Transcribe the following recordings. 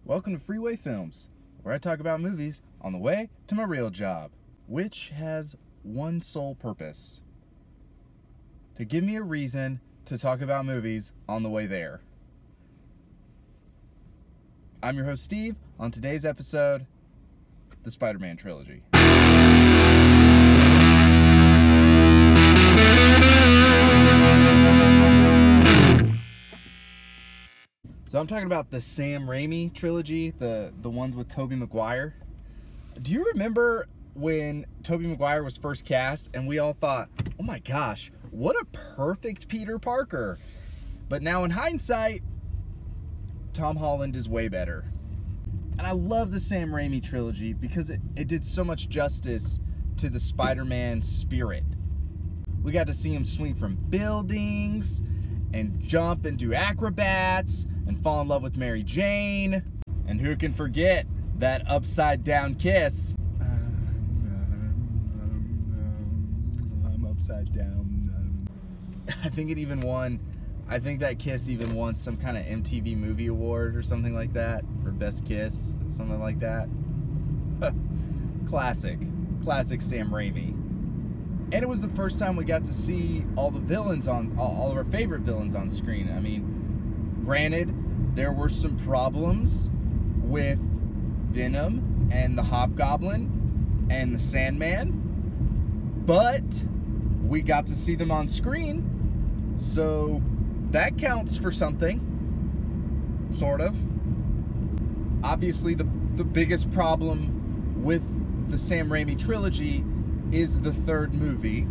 Welcome to Freeway Films, where I talk about movies on the way to my real job, which has one sole purpose: to give me a reason to talk about movies on the way there. I'm your host, Steve. On today's episode, the Spider-Man Trilogy. So I'm talking about the Sam Raimi Trilogy, the ones with Tobey Maguire. Do you remember when Tobey Maguire was first cast and we all thought, oh my gosh, what a perfect Peter Parker? But now in hindsight, Tom Holland is way better. And I love the Sam Raimi Trilogy because it did so much justice to the Spider-Man spirit. We got to see him swing from buildings and jump and do acrobats and fall in love with Mary Jane. And who can forget that upside down kiss? I'm upside down. I think that kiss even won some kind of MTV Movie Award or something like that for Best Kiss, something like that. Classic Sam Raimi. And it was the first time we got to see all the villains all of our favorite villains on screen. I mean, granted, there were some problems with Venom and the Hobgoblin and the Sandman, but we got to see them on screen, so that counts for something, sort of. Obviously, the biggest problem with the Sam Raimi trilogy is the third movie.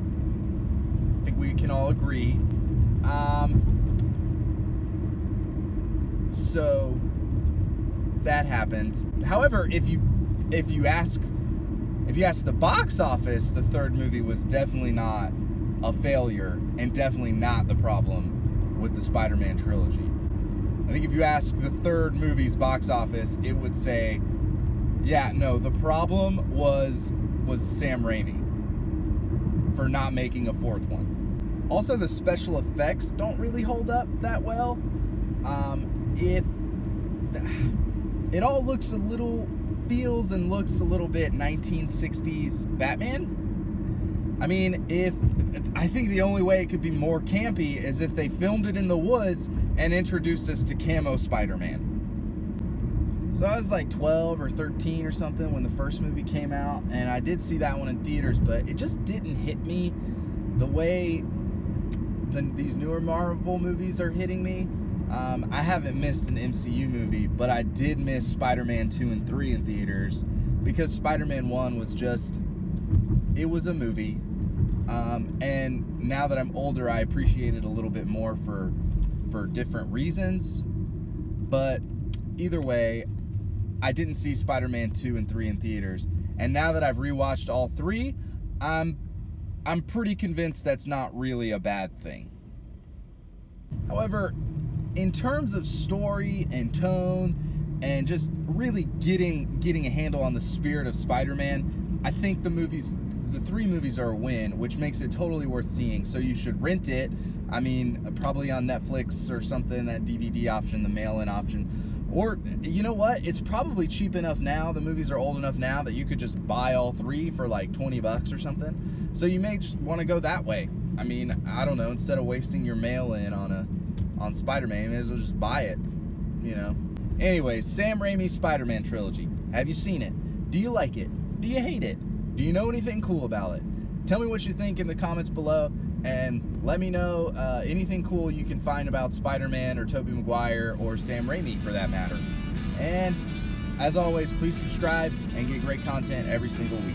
I think we can all agree. So that happened. However, if you ask the box office, the third movie was definitely not a failure and definitely not the problem with the Spider-Man trilogy. I think if you ask the third movie's box office, it would say, yeah, no, the problem was Sam Raimi for not making a fourth one. Also, the special effects don't really hold up that well. It all feels and looks a little bit 1960s Batman. I mean, I think the only way it could be more campy is if they filmed it in the woods and introduced us to camo Spider-Man. So I was like 12 or 13 or something when the first movie came out, and I did see that one in theaters, but it just didn't hit me the way these newer Marvel movies are hitting me. I haven't missed an MCU movie, but I did miss Spider-Man 2 and 3 in theaters because Spider-Man 1 was it was a movie. And now that I'm older, I appreciate it a little bit more for different reasons. But either way, I didn't see Spider-Man 2 and 3 in theaters. And now that I've rewatched all three, I'm pretty convinced that's not really a bad thing. However, in terms of story and tone and just really getting a handle on the spirit of Spider-Man, I think the three movies are a win, which makes it totally worth seeing. So you should rent it. I mean, probably on Netflix or something, that DVD option, the mail-in option. Or, you know what? It's probably cheap enough now. The movies are old enough now that you could just buy all three for like $20 or something. So you may just want to go that way. I mean, I don't know. Instead of wasting your mail-in on Spider-Man, you may as well just buy it, you know. Anyways, Sam Raimi Spider-Man Trilogy. Have you seen it? Do you like it? Do you hate it? Do you know anything cool about it? Tell me what you think in the comments below, and let me know anything cool you can find about Spider-Man or Tobey Maguire or Sam Raimi for that matter. And as always, please subscribe and get great content every single week.